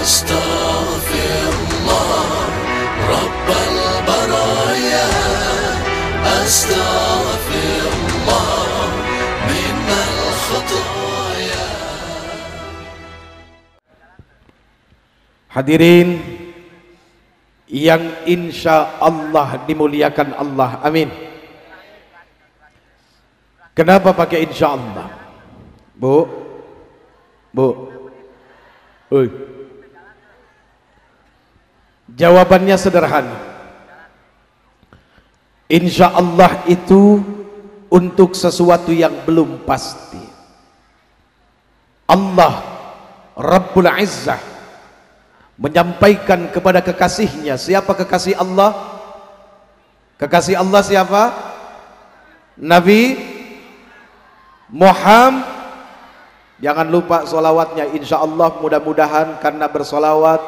أستغفر الله رب البرايا أستغفر الله من الخطايا. Hadirin yang insya Allah dimuliakan Allah, amin. Kenapa pakai insya Allah? Bu, jawabannya sederhana. Insya Allah itu untuk sesuatu yang belum pasti. Allah Rabbul Izzah menyampaikan kepada kekasihnya. Siapa kekasih Allah? Kekasih Allah siapa? Nabi Muhammad. Jangan lupa sholawatnya. Insya Allah mudah-mudahan karena bersolawat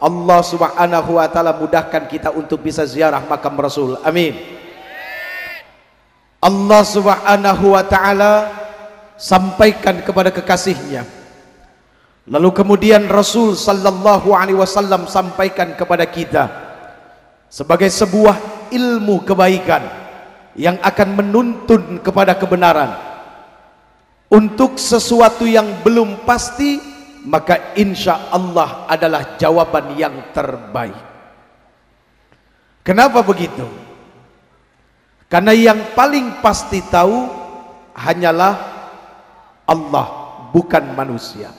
Allah subhanahu wa ta'ala mudahkan kita untuk bisa ziarah makam Rasul, amin. Allah subhanahu wa ta'ala sampaikan kepada kekasihnya, lalu kemudian Rasul sallallahu alaihi wasallam sampaikan kepada kita sebagai sebuah ilmu kebaikan yang akan menuntun kepada kebenaran. Untuk sesuatu yang belum pasti, maka insya Allah adalah jawaban yang terbaik. Kenapa begitu? Karena yang paling pasti tahu hanyalah Allah, bukan manusia.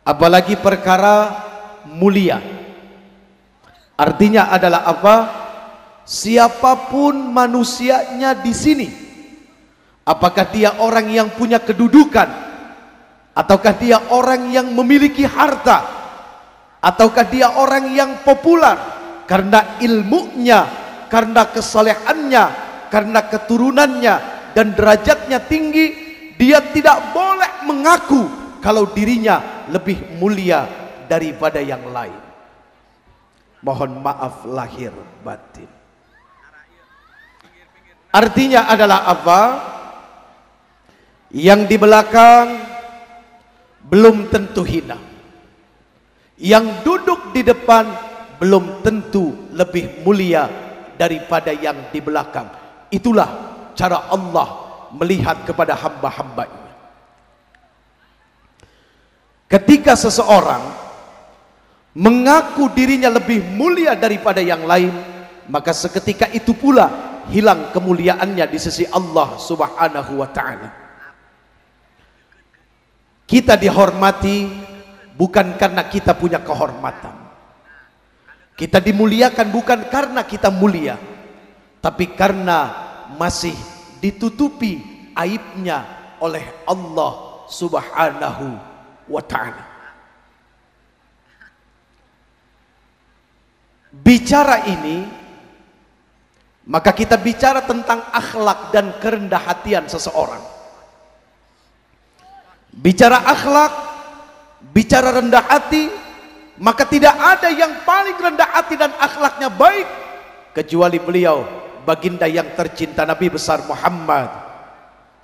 Apalagi perkara mulia. Artinya adalah apa? Siapapun manusianya di sini, apakah dia orang yang punya kedudukan, ataukah dia orang yang memiliki harta, ataukah dia orang yang populer, karena ilmunya, karena kesolehannya, karena keturunannya dan derajatnya tinggi, dia tidak boleh mengaku kalau dirinya lebih mulia daripada yang lain. Mohon maaf lahir batin. Artinya adalah apa? Yang di belakang belum tentu hina, yang duduk di depan belum tentu lebih mulia daripada yang di belakang. Itulah cara Allah melihat kepada hamba-hambanya. Ketika seseorang mengaku dirinya lebih mulia daripada yang lain, maka seketika itu pula hilang kemuliaannya di sisi Allah subhanahu wa ta'ala. Kita dihormati bukan karena kita punya kehormatan. Kita dimuliakan bukan karena kita mulia, tapi karena masih ditutupi aibnya oleh Allah subhanahu wa ta'ala. Bicara ini, maka kita bicara tentang akhlak dan kerendah hatian seseorang. Bicara akhlak, bicara rendah hati, maka tidak ada yang paling rendah hati dan akhlaknya baik kecuali beliau, baginda yang tercinta Nabi besar Muhammad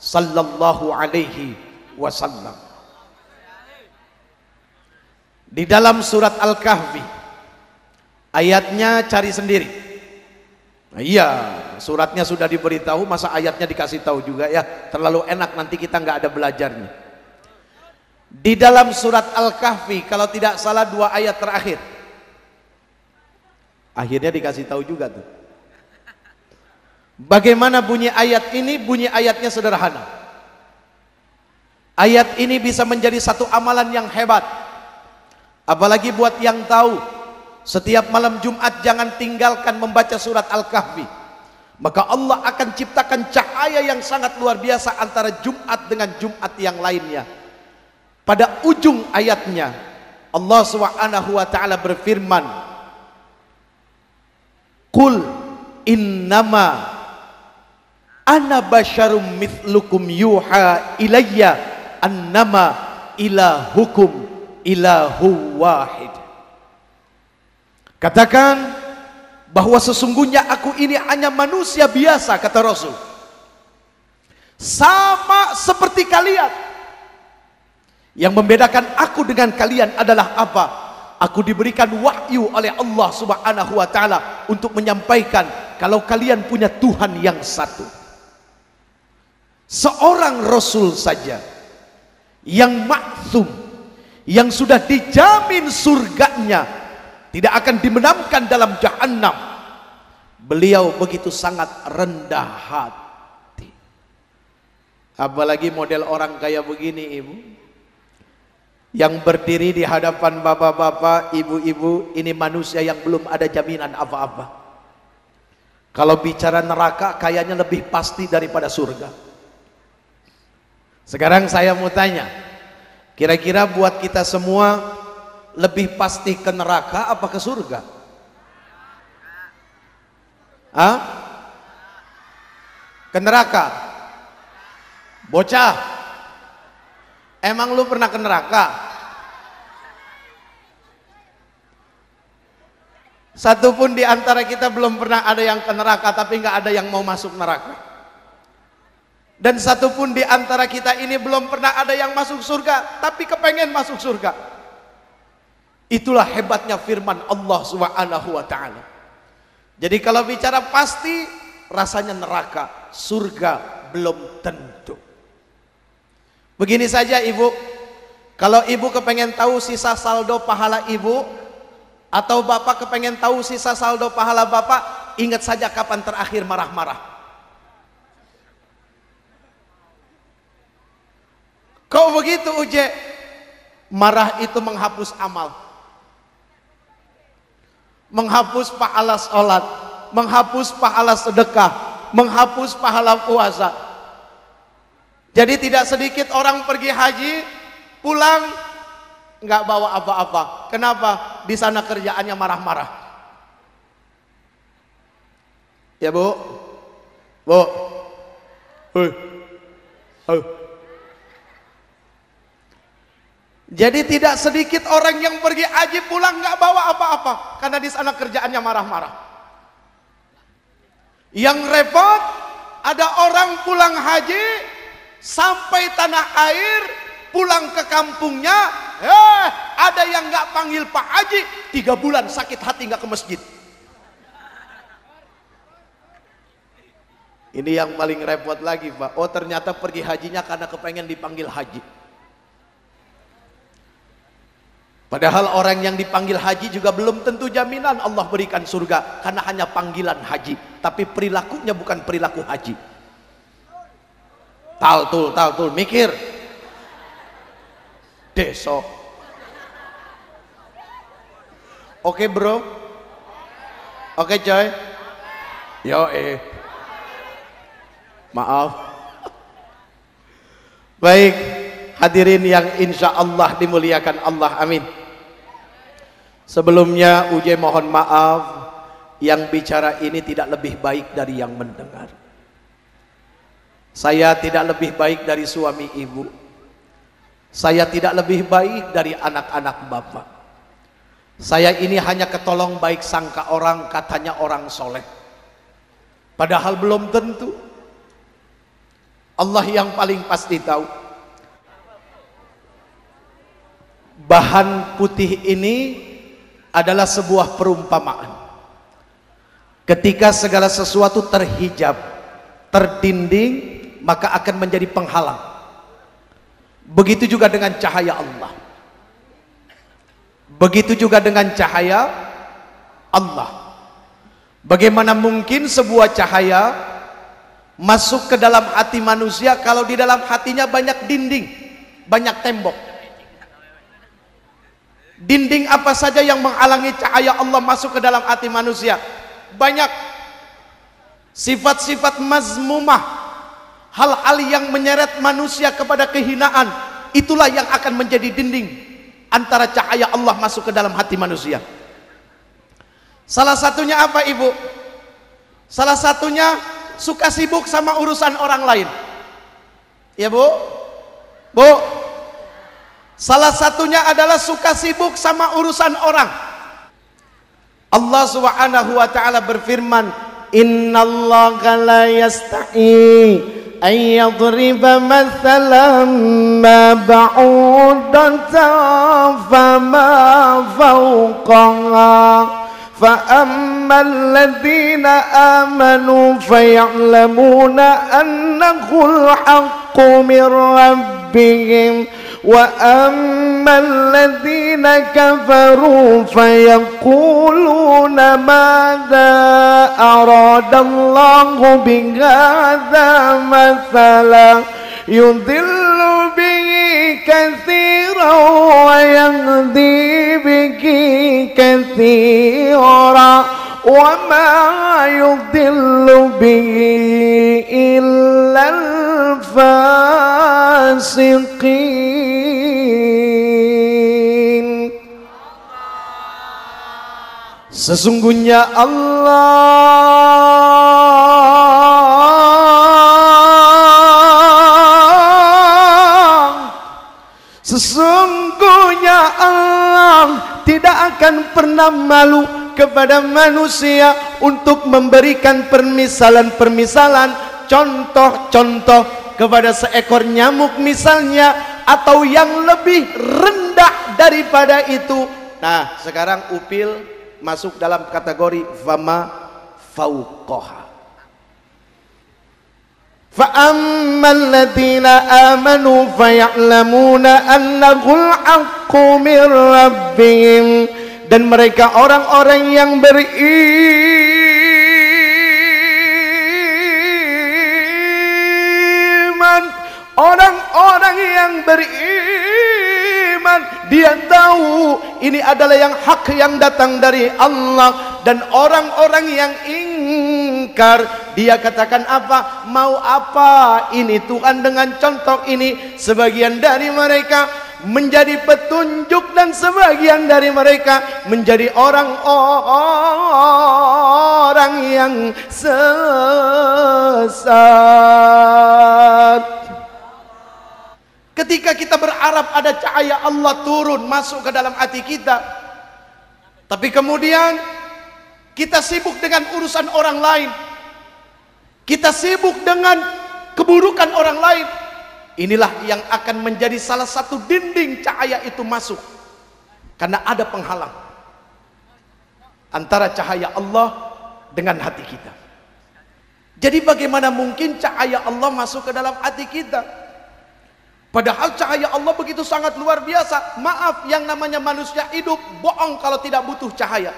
sallallahu alaihi wasallam. Di dalam surat Al-Kahfi, ayatnya cari sendiri. Nah, iya, suratnya sudah diberitahu, masa ayatnya dikasih tahu juga ya? Terlalu enak, nanti kita nggak ada belajarnya. Di dalam surat Al-Kahfi, kalau tidak salah 2 ayat terakhir, akhirnya dikasih tahu juga tuh. Bagaimana bunyi ayat ini? Bunyi ayatnya sederhana. Ayat ini bisa menjadi satu amalan yang hebat, apalagi buat yang tahu setiap malam Jumat jangan tinggalkan membaca surat Al-Kahfi. Maka Allah akan ciptakan cahaya yang sangat luar biasa antara Jumat dengan Jumat yang lainnya. Pada ujung ayatnya Allah subhanahu wa ta'ala berfirman, Qul innama ana basyarum mithlukum yuha ilayya annama ilahukum ilahu wahid. Katakan bahwa sesungguhnya aku ini hanya manusia biasa, kata Rasul, sama seperti kalian. Yang membedakan aku dengan kalian adalah apa? Aku diberikan wahyu oleh Allah Subhanahu wa taala untuk menyampaikan kalau kalian punya Tuhan yang satu. Seorang rasul saja yang maksum, yang sudah dijamin surganya, tidak akan dimenamkan dalam jahannam. Beliau begitu sangat rendah hati. Apalagi model orang kayak begini, Ibu, yang berdiri di hadapan bapak-bapak, ibu-ibu, ini manusia yang belum ada jaminan apa-apa. Kalau bicara neraka kayaknya lebih pasti daripada surga. Sekarang saya mau tanya, kira-kira buat kita semua lebih pasti ke neraka apa ke surga? Hah? Ke neraka? Bocah, emang lu pernah ke neraka? Satu pun di antara kita belum pernah ada yang ke neraka, tapi nggak ada yang mau masuk neraka. Dan satu pun di antara kita ini belum pernah ada yang masuk surga, tapi kepengen masuk surga. Itulah hebatnya firman Allah Subhanahu wa taala. Jadi kalau bicara pasti, rasanya neraka, surga belum tentu. Begini saja Ibu, kalau Ibu kepengen tahu sisa saldo pahala Ibu, atau Bapak kepengen tahu sisa saldo pahala Bapak, ingat saja kapan terakhir marah-marah. Kok begitu Uje? Marah itu menghapus amal, menghapus pahala sholat, menghapus pahala sedekah, menghapus pahala puasa. Jadi tidak sedikit orang pergi haji, pulang nggak bawa apa-apa. Kenapa? Di sana kerjaannya marah-marah. Ya Bu, Bu, jadi tidak sedikit orang yang pergi haji pulang nggak bawa apa-apa, karena di sana kerjaannya marah-marah. Yang repot, ada orang pulang haji sampai tanah air, pulang ke kampungnya, ada yang nggak panggil Pak Haji, 3 bulan sakit hati nggak ke masjid. Ini yang paling repot lagi Pak. Oh ternyata pergi hajinya karena kepengen dipanggil haji. Padahal orang yang dipanggil haji juga belum tentu jaminan Allah berikan surga, karena hanya panggilan haji, tapi perilakunya bukan perilaku haji. Taltul, mikir. Deso. Oke bro, oke coy. Yo maaf. Baik, hadirin yang insya Allah dimuliakan Allah, amin. Sebelumnya Uje mohon maaf, yang bicara ini tidak lebih baik dari yang mendengar. Saya tidak lebih baik dari suami ibu, saya tidak lebih baik dari anak-anak bapak. Saya ini hanya ketolong baik sangka orang, katanya orang soleh, padahal belum tentu. Allah yang paling pasti tahu. Bahan putih ini adalah sebuah perumpamaan. Ketika segala sesuatu terhijab, terdinding, maka akan menjadi penghalang. Begitu juga dengan cahaya Allah. Begitu juga dengan cahaya Allah. Bagaimana mungkin sebuah cahaya masuk ke dalam hati manusia kalau di dalam hatinya banyak dinding, banyak tembok? Dinding apa saja yang menghalangi cahaya Allah masuk ke dalam hati manusia? Banyak. Sifat-sifat mazmumah, hal-hal yang menyeret manusia kepada kehinaan, itulah yang akan menjadi dinding antara cahaya Allah masuk ke dalam hati manusia. Salah satunya apa Ibu? Salah satunya suka sibuk sama urusan orang lain. Ya Bu? Bu? Salah satunya adalah suka sibuk sama urusan orang. Allah Subhanahu wa taala berfirman, "Innallaha la yastahi أن يضرب مثلا ما بعوضة فما فوقها فأما الذين آمنوا فيعلمون أنه الحق من ربهم وأما الذين كفروا فيقولون ماذا أراد الله بهذا مثلا يضل به كثيرا ويهدي به كثيرا وما يضل به إلا الفاسقين. Sesungguhnya Allah tidak akan pernah malu kepada manusia untuk memberikan permisalan-permisalan, contoh-contoh kepada seekor nyamuk misalnya, atau yang lebih rendah daripada itu. Nah, sekarang upil masuk dalam kategori fama fauqaha. فَأَمَّا الَّذِينَ آمَنُوا فَيَعْلَمُونَ أَنَّهُ الْحَقُّ مِنْ رَبِّهِمْ. Dan mereka orang-orang yang beriman, orang-orang yang beriman, dia tahu ini adalah yang hak yang datang dari Allah. Dan orang-orang yang ingkar, dia katakan apa? Mau apa ini Tuhan dengan contoh ini? Sebagian dari mereka menjadi petunjuk dan sebagian dari mereka menjadi orang-orang yang sesat. Ketika kita berharap ada cahaya Allah turun masuk ke dalam hati kita, tapi kemudian kita sibuk dengan urusan orang lain, kita sibuk dengan keburukan orang lain, inilah yang akan menjadi salah satu dinding cahaya itu masuk. Karena ada penghalang antara cahaya Allah dengan hati kita. Jadi bagaimana mungkin cahaya Allah masuk ke dalam hati kita? Padahal cahaya Allah begitu sangat luar biasa. Maaf, yang namanya manusia hidup bohong kalau tidak butuh cahaya.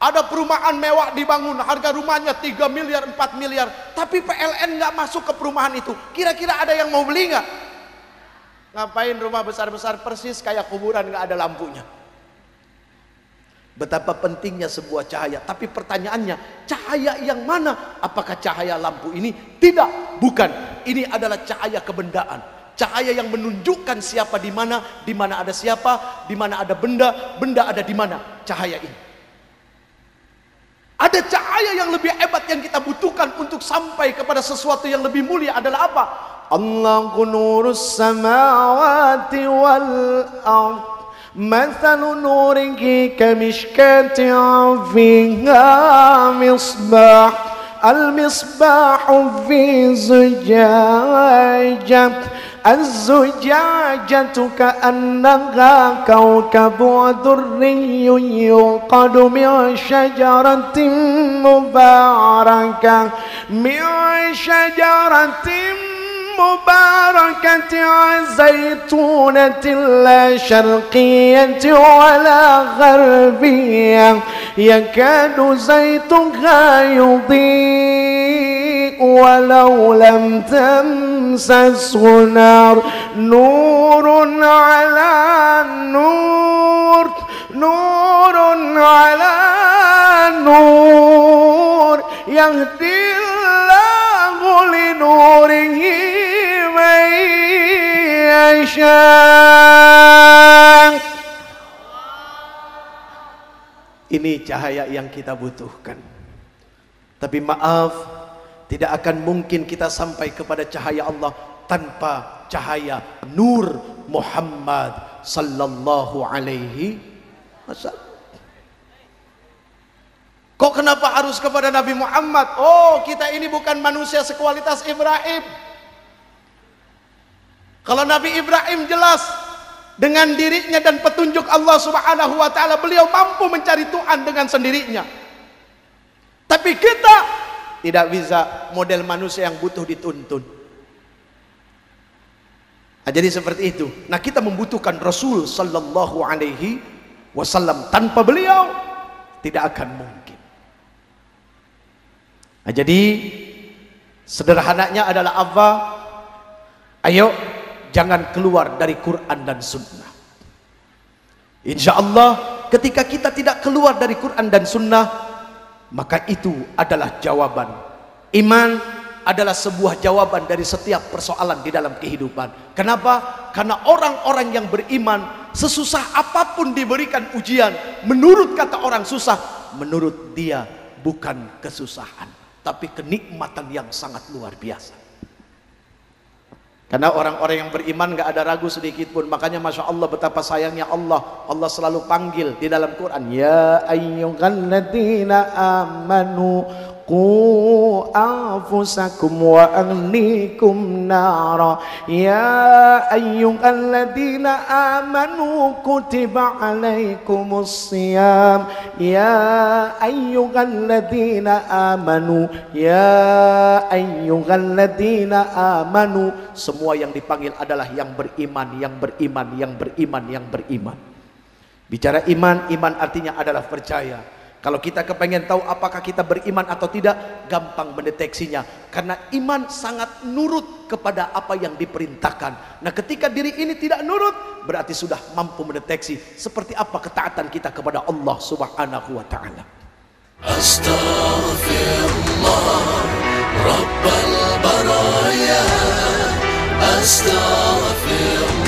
Ada perumahan mewah dibangun, harga rumahnya 3 miliar, 4 miliar, tapi PLN nggak masuk ke perumahan itu. Kira-kira ada yang mau beli nggak? Ngapain rumah besar-besar persis kayak kuburan, nggak ada lampunya. Betapa pentingnya sebuah cahaya. Tapi pertanyaannya, cahaya yang mana? Apakah cahaya lampu ini? Tidak, bukan. Ini adalah cahaya kebendaan. Cahaya yang menunjukkan siapa di mana ada siapa, di mana ada benda, benda ada di mana. Cahaya ini. Ada cahaya yang lebih hebat yang kita butuhkan untuk sampai kepada sesuatu yang lebih mulia adalah apa? Allahu nurus samawati wal ardh. Mathalu nurihi kamishkatin fiha misbah. Al-misbahu fi zujajah. الزجاجة كأنها كوكب دري يوقد من شجرة مباركة زيتونة لا شرقية ولا غربية يكاد زيتها يضيء ولو لم تمسسه نار نور على نور نور على نور يهدي الله لنوره من يشاء. Ini cahaya yang kita butuhkan. Tapi maaf, tidak akan mungkin kita sampai kepada cahaya Allah tanpa cahaya Nur Muhammad sallallahu alaihi wasallam. Kok Kok kenapa harus kepada Nabi Muhammad? Oh, kita ini bukan manusia sekualitas Ibrahim. Kalau Nabi Ibrahim jelas dengan dirinya dan petunjuk Allah Subhanahu wa taala, beliau mampu mencari Tuhan dengan sendirinya. Tapi kita tidak bisa, model manusia yang butuh dituntun. Nah, jadi seperti itu. Nah, kita membutuhkan Rasul sallallahu alaihi wasallam. Tanpa beliau tidak akan mungkin. Nah, jadi sederhananya adalah apa? Ayo jangan keluar dari Quran dan Sunnah. Insya Allah ketika kita tidak keluar dari Quran dan Sunnah, maka itu adalah jawaban. Iman adalah sebuah jawaban dari setiap persoalan di dalam kehidupan. Kenapa? Karena orang-orang yang beriman, sesusah apapun diberikan ujian, menurut kata orang susah, menurut dia bukan kesusahan, tapi kenikmatan yang sangat luar biasa. Karena orang-orang yang beriman gak ada ragu sedikit pun. Makanya Masya Allah betapa sayangnya Allah. Allah selalu panggil di dalam Quran, ya ayyuhalladzina amanu qu anfusakum wa ahlikum nara. Ya ayyuhalladzina amanu kutiba alaikumus siyam. Ya ayyuhalladzina amanu. Ya ayyuhalladzina amanu. Semua yang dipanggil adalah yang beriman, yang beriman, yang beriman, yang beriman. Bicara iman, iman artinya adalah percaya. Kalau kita kepengen tahu apakah kita beriman atau tidak, gampang mendeteksinya. Karena iman sangat nurut kepada apa yang diperintahkan. Nah, ketika diri ini tidak nurut, berarti sudah mampu mendeteksi seperti apa ketaatan kita kepada Allah Subhanahu wa taala. Astaghfirullah Rabbal baraya, astaghfirullah